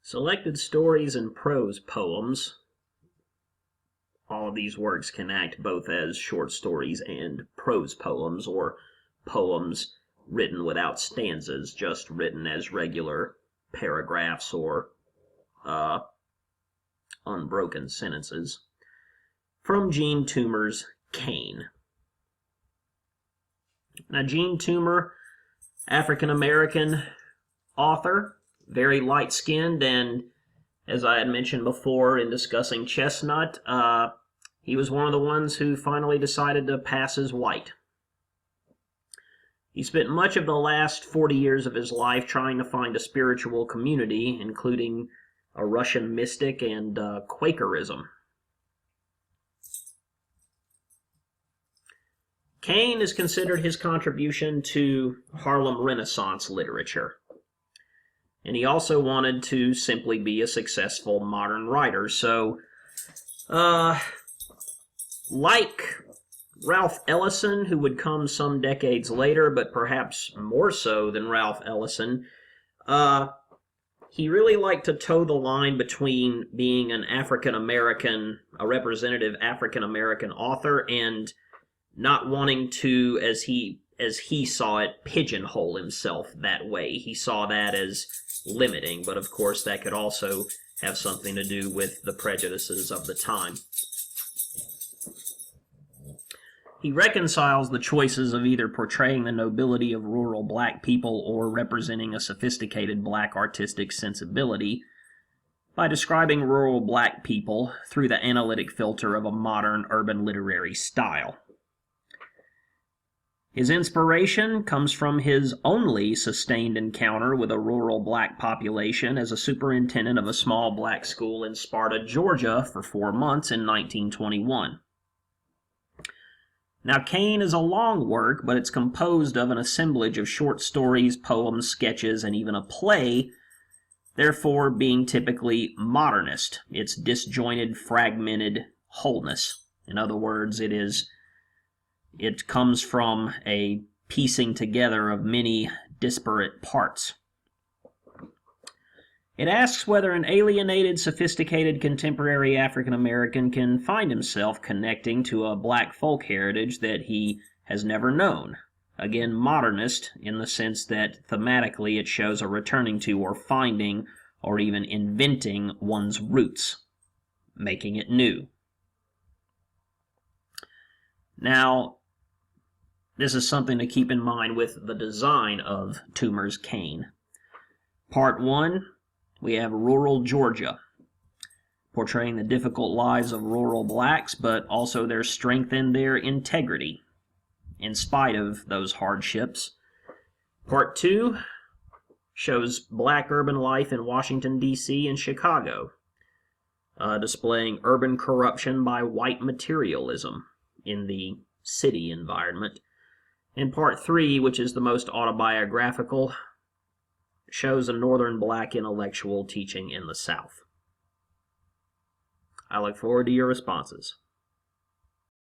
Selected stories and prose poems. All of these works can act both as short stories and prose poems, or poems written without stanzas, just written as regular paragraphs or unbroken sentences. From Gene Toomer's Cain. Now, Gene Toomer, African-American author, very light-skinned, and as I had mentioned before in discussing Chestnut, he was one of the ones who finally decided to pass as white. He spent much of the last 40 years of his life trying to find a spiritual community, including a Russian mystic and Quakerism. Cain is considered his contribution to Harlem Renaissance literature. And he also wanted to simply be a successful modern writer. So, like Ralph Ellison, who would come some decades later, but perhaps more so than Ralph Ellison, he really liked to toe the line between being an African-American, a representative African-American author, and not wanting to, as he saw it, pigeonhole himself that way. He saw that as limiting, but of course that could also have something to do with the prejudices of the time. He reconciles the choices of either portraying the nobility of rural black people or representing a sophisticated black artistic sensibility by describing rural black people through the analytic filter of a modern urban literary style. His inspiration comes from his only sustained encounter with a rural black population as a superintendent of a small black school in Sparta, Georgia for 4 months in 1921. Now, Cain is a long work, but it's composed of an assemblage of short stories, poems, sketches, and even a play, therefore being typically modernist. It's disjointed, fragmented wholeness. In other words, it comes from a piecing together of many disparate parts. It asks whether an alienated, sophisticated contemporary African American can find himself connecting to a black folk heritage that he has never known. Again, modernist in the sense that thematically it shows a returning to or finding or even inventing one's roots, making it new. Now, this is something to keep in mind with the design of Toomer's Cain. Part 1, we have rural Georgia, portraying the difficult lives of rural blacks, but also their strength and their integrity, in spite of those hardships. Part 2 shows black urban life in Washington, D.C. and Chicago, displaying urban corruption by white materialism in the city environment. And Part 3, which is the most autobiographical, shows a northern black intellectual teaching in the South. I look forward to your responses.